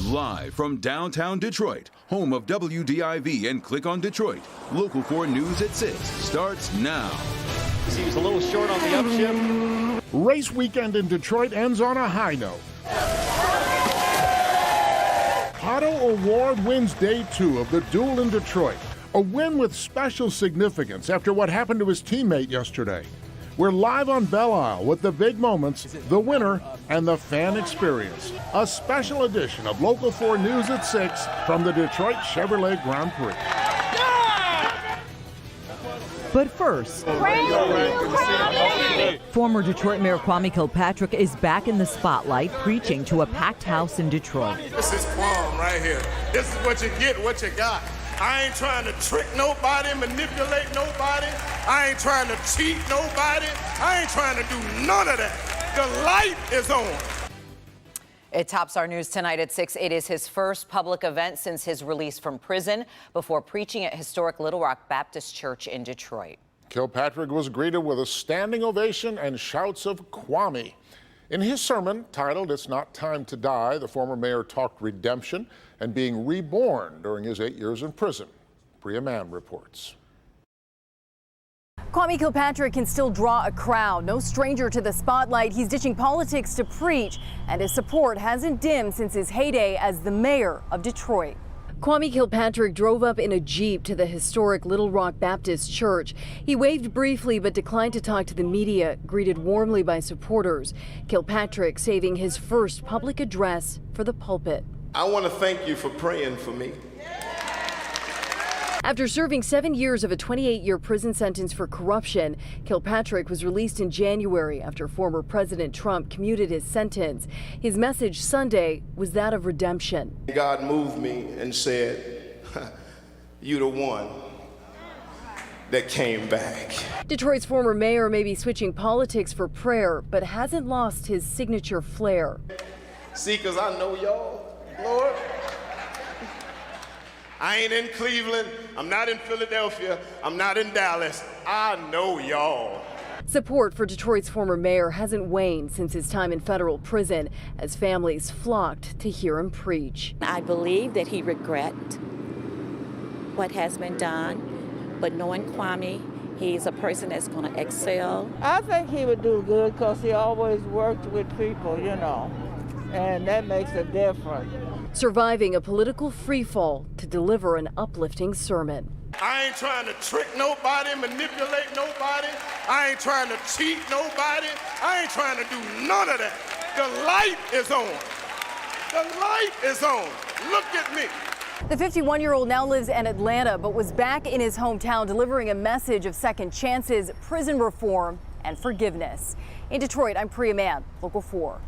Live from downtown Detroit, home of WDIV and Click on Detroit, Local 4 News at 6 starts now. He was a little short on the upshift. Race weekend in Detroit ends on a high note. Pato O'Ward wins day 2 of the duel in Detroit. A win with special significance after what happened to his teammate yesterday. We're live on Belle Isle with the big moments, the winner, and the fan experience. A special edition of Local 4 News at 6 from the Detroit Chevrolet Grand Prix. But first, former Detroit Mayor Kwame Kilpatrick is back in the spotlight preaching to a packed house in Detroit. This is Kwame right here. This is what you get, what you got. I ain't trying to trick nobody, manipulate nobody. I ain't trying to cheat nobody. I ain't trying to do none of that. The light is on. It tops our news tonight at 6. It is his first public event since his release from prison before preaching at historic Little Rock Baptist Church in Detroit. Kilpatrick was greeted with a standing ovation and shouts of Kwame. In his sermon, titled "It's Not Time to Die," the former mayor talked redemption and being reborn during his 8 years in prison. Prix reports. Kwame Kilpatrick can still draw a crowd. No stranger to the spotlight. He's ditching politics to preach, and his support hasn't dimmed since his heyday as the mayor of Detroit. Kwame Kilpatrick drove up in a Jeep to the historic Little Rock Baptist Church. He waved briefly but declined to talk to the media, greeted warmly by supporters. Kilpatrick saving his first public address for the pulpit. I want to thank you for praying for me. After serving 7 years of a 28-year prison sentence for corruption, Kilpatrick was released in January after former President Trump commuted his sentence. His message Sunday was that of redemption. God moved me and said, "You the one that came back." Detroit's former mayor may be switching politics for prayer, but hasn't lost his signature flair. See, because I know y'all, Lord. I ain't in Cleveland, I'm not in Philadelphia, I'm not in Dallas. I know y'all. Support for Detroit's former mayor hasn't waned since his time in federal prison, as families flocked to hear him preach. I believe that he regrets what has been done, but knowing Kwame, he's a person that's going to excel. I think he would do good because he always worked with people, you know, and that makes a difference. Surviving a political freefall to deliver an uplifting sermon. I ain't trying to trick nobody, manipulate nobody. I ain't trying to cheat nobody. I ain't trying to do none of that. The light is on. The light is on. Look at me. The 51-year-old now lives in Atlanta, but was back in his hometown delivering a message of second chances, prison reform, and forgiveness. In Detroit, I'm Prix, Local 4.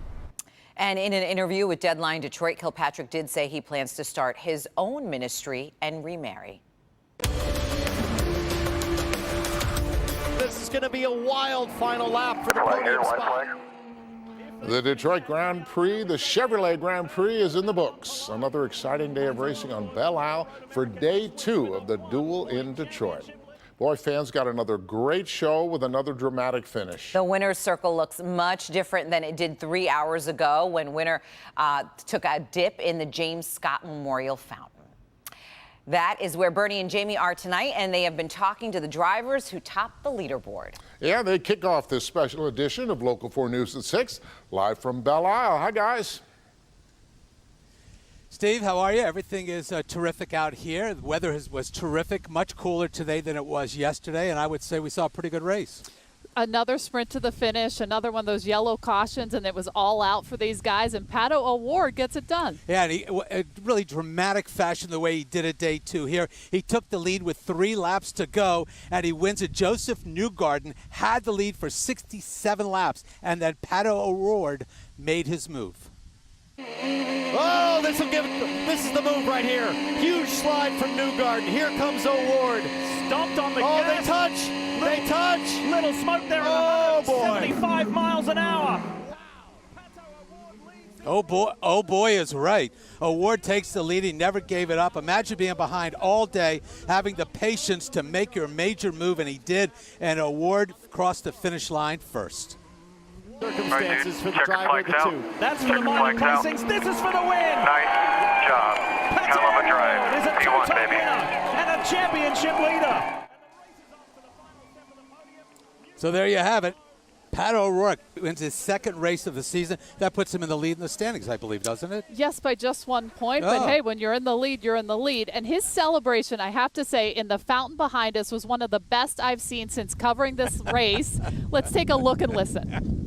And in an interview with Deadline Detroit, Kilpatrick did say he plans to start his own ministry and remarry. This is going to be a wild final lap for the podium spot. The Detroit Grand Prix, the Chevrolet Grand Prix, is in the books. Another exciting day of racing on Belle Isle for day 2 of the duel in Detroit. Boy, fans got another great show with another dramatic finish. The winner's circle looks much different than it did 3 hours ago when winner took a dip in the James Scott Memorial Fountain. That is where Bernie and Jamie are tonight, and they have been talking to the drivers who topped the leaderboard. Yeah, they kick off this special edition of Local 4 News at 6, live from Belle Isle. Hi, guys. Steve, how are you? Everything is terrific out here. The weather was terrific, much cooler today than it was yesterday, and I would say we saw a pretty good race. Another sprint to the finish, another one of those yellow cautions, and it was all out for these guys, and Pato O'Ward gets it done. Yeah, and a really dramatic fashion the way he did it day 2 here. He took the lead with 3 laps to go, and he wins it. Joseph Newgarden had the lead for 67 laps, and then Pato O'Ward made his move. Oh, this is the move right here. Huge slide from Newgarden. Here comes O'Ward. Stomped on the gas. They touch. They touch. Little smoke there. Oh, boy. 75 miles an hour. Oh boy is right. O'Ward takes the lead. He never gave it up. Imagine being behind all day, having the patience to make your major move, and he did. And O'Ward crossed the finish line first. Circumstances for the driver of the 2. That's for the minor placings. This is for the win. job. Hell of a drive. You won, baby. And a championship leader. So there you have it. Pat O'Rourke wins his second race of the season. That puts him in the lead in the standings, I believe, doesn't it? Yes, by just 1 point. Oh. But, hey, when you're in the lead, you're in the lead. And his celebration, I have to say, in the fountain behind us was one of the best I've seen since covering this race. Let's take a look and listen.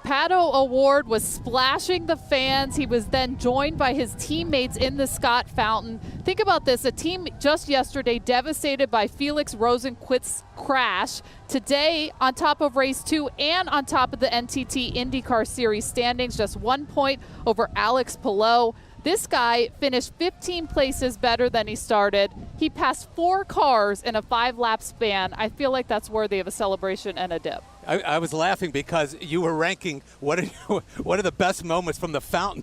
Pato O'Ward was splashing the fans. He was then joined by his teammates in the Scott Fountain. Think about this, a team just yesterday devastated by Felix Rosenqvist's crash. Today, on top of race 2 and on top of the NTT IndyCar Series standings, just 1 point over Alex Palou. This guy finished 15 places better than he started. He passed 4 cars in a 5-lap span. I feel like that's worthy of a celebration and a dip. I was laughing because you were ranking what are the best moments from the fountain.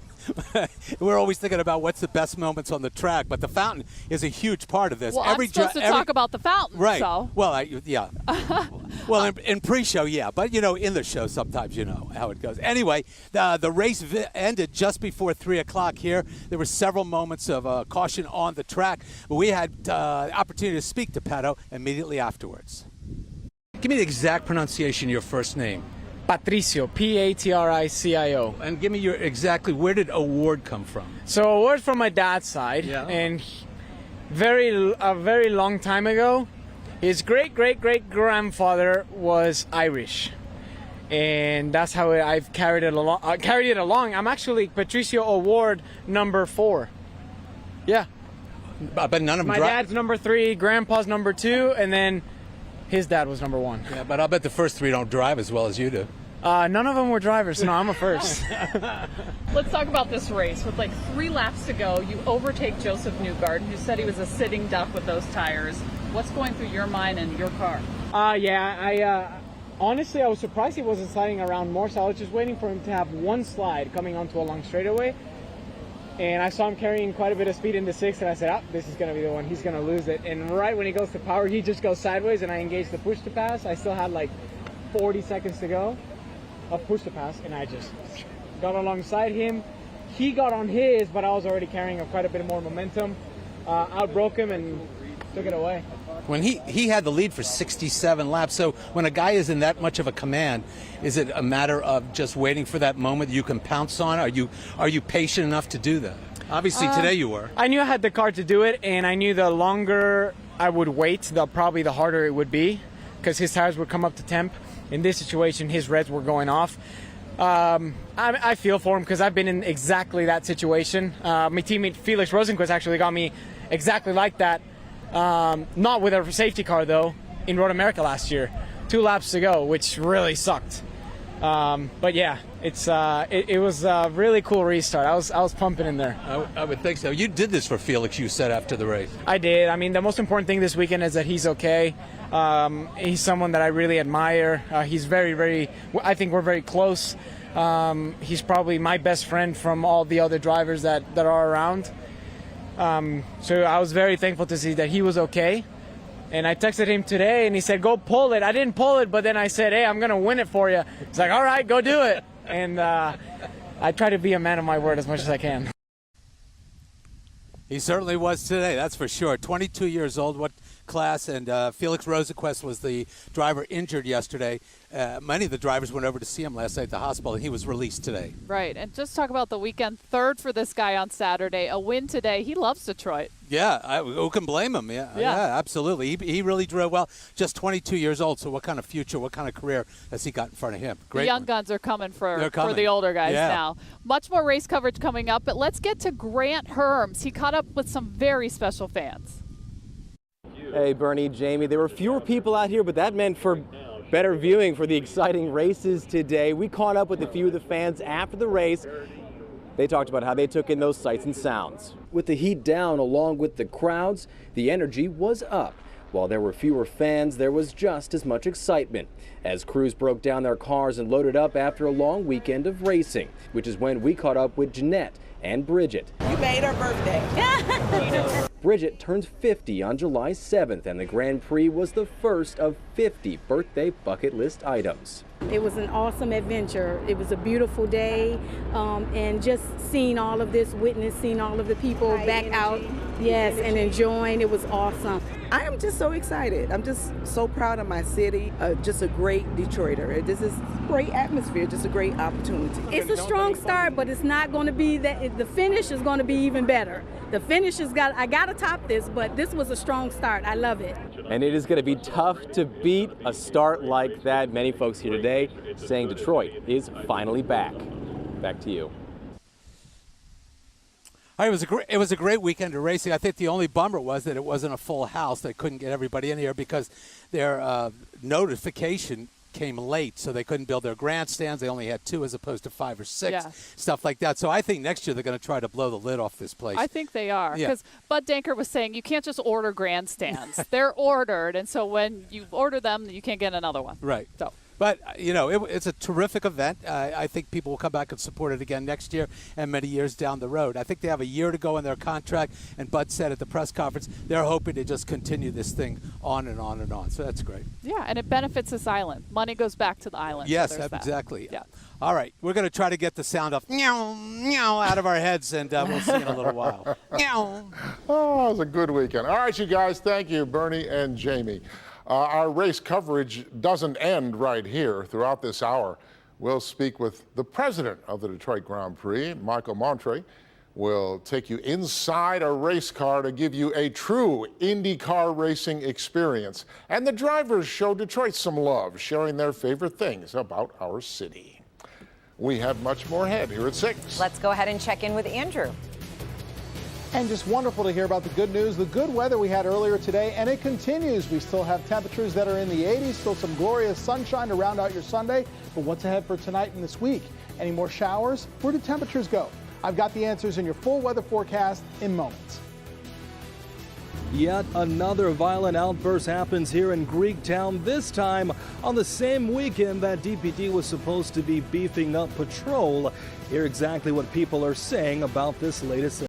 We're always thinking about what's the best moments on the track, but the fountain is a huge part of this. Well, I'm supposed to talk about the fountain, right? So. Well, yeah. Well, in pre-show, yeah, but in the show sometimes you know how it goes. Anyway, the race ended just before 3 o'clock here. There were several moments of caution on the track, but we had the opportunity to speak to Pato immediately afterwards. Give me the exact pronunciation of your first name. Patricio, Patricio. And give me where did O'Ward come from? So O'Ward from my dad's side, and a very long time ago, his great-great-great-grandfather was Irish, and that's how I've carried it along. I'm actually Patricio O'Ward number 4. Yeah. But none of them. My dad's number 3, Grandpa's number 2, and then his dad was number 1. Yeah, but I'll bet the first 3 don't drive as well as you do. None of them were drivers. No, I'm a first. Let's talk about this race. With like 3 laps to go, you overtake Joseph Newgarden, who said he was a sitting duck with those tires. What's going through your mind and your car? Honestly, I was surprised he wasn't sliding around more, so I was just waiting for him to have one slide coming onto a long straightaway. And I saw him carrying quite a bit of speed into 6th, and I said, this is going to be the one. He's going to lose it. And right when he goes to power, he just goes sideways, and I engaged the push to pass. I still had like 40 seconds to go of push to pass, and I just got alongside him. He got on his, but I was already carrying quite a bit more momentum. Outbroke him and took it away. When he had the lead for 67 laps, so when a guy is in that much of a command, is it a matter of just waiting for that moment you can pounce on? Are you patient enough to do that? Obviously today you were. I knew I had the car to do it, and I knew the longer I would wait, probably the harder it would be, because his tires would come up to temp. In this situation, his reds were going off. I feel for him because I've been in exactly that situation. My teammate Felix Rosenqvist actually got me exactly like that. Not with a safety car though, in Road America last year. 2 laps to go, which really sucked. But yeah, it was a really cool restart. I was pumping in there. I would think so. You did this for Felix, you said after the race. I did. I mean, the most important thing this weekend is that he's okay. He's someone that I really admire. He's very, I think we're very close. He's probably my best friend from all the other drivers that are around. So I was very thankful to see that he was okay. And I texted him today, and he said, go pull it. I didn't pull it, but then I said, hey, I'm going to win it for you. He's like, all right, go do it. And I try to be a man of my word as much as I can. He certainly was today, that's for sure. 22 years old, what class, and Felix Rosenqvist was the driver injured yesterday. Many of the drivers went over to see him last night at the hospital, and he was released today. Right, and just talk about the weekend. 3rd for this guy on Saturday, a win today. He loves Detroit. Yeah, who can blame him? Yeah, absolutely. He really drove well. Just 22 years old, so what kind of future, what kind of career has he got in front of him? Great. The young guns are coming for the older guys now. Much more race coverage coming up, but let's get to Grant Herms. He caught up with some very special fans. Hey, Bernie, Jamie, there were fewer people out here, but that meant for better viewing for the exciting races today. We caught up with a few of the fans after the race. They talked about how they took in those sights and sounds. With the heat down along with the crowds, the energy was up. While there were fewer fans, there was just as much excitement as crews broke down their cars and loaded up after a long weekend of racing, which is when we caught up with Jeanette and Bridget. You made her birthday. Bridget turns 50 on July 7th, and the Grand Prix was the first of 50 birthday bucket list items. It was an awesome adventure. It was a beautiful day, and just seeing all of this, witnessing all of the people back out, yes, and enjoying, it was awesome. I am just so excited. I'm just so proud of my city. Just a great Detroiter. This is a great atmosphere, just a great opportunity. It's a strong start, but it's not going to be that. The finish is going to be even better. The finish has got, I got to top this, but this was a strong start. I love it. And it is going to be tough to beat a start like that. Many folks here today saying Detroit is finally back. Back to you. It was a great weekend of racing. I think the only bummer was that it wasn't a full house. They couldn't get everybody in here because their notification came late, so they couldn't build their grandstands. They only had 2 as opposed to 5 or 6, stuff like that. So I think next year they're going to try to blow the lid off this place. I think they are, because Bud Danker was saying you can't just order grandstands. They're ordered, and so when you order them, you can't get another one. Right. So. But, it's a terrific event. I think people will come back and support it again next year and many years down the road. I think they have a year to go in their contract, and Bud said at the press conference they're hoping to just continue this thing on and on and on. So that's great. Yeah, and it benefits this island. Money goes back to the island. Yes, so exactly. Yeah. All right, we're going to try to get the sound of meow, meow out of our heads, and we'll see in a little while. Meow. Oh, it was a good weekend. All right, you guys, thank you, Bernie and Jamie. Our race coverage doesn't end right here. Throughout this hour, we'll speak with the president of the Detroit Grand Prix, Michael Montre. We'll take you inside a race car to give you a true IndyCar racing experience. And the drivers show Detroit some love, sharing their favorite things about our city. We have much more ahead here at 6. Let's go ahead and check in with Andrew. And just wonderful to hear about the good news, the good weather we had earlier today, and it continues. We still have temperatures that are in the 80s, still some glorious sunshine to round out your Sunday. But what's ahead for tonight and this week? Any more showers? Where do temperatures go? I've got the answers in your full weather forecast in moments. Yet another violent outburst happens here in Greektown, this time on the same weekend that DPD was supposed to be beefing up patrol. Hear exactly what people are saying about this latest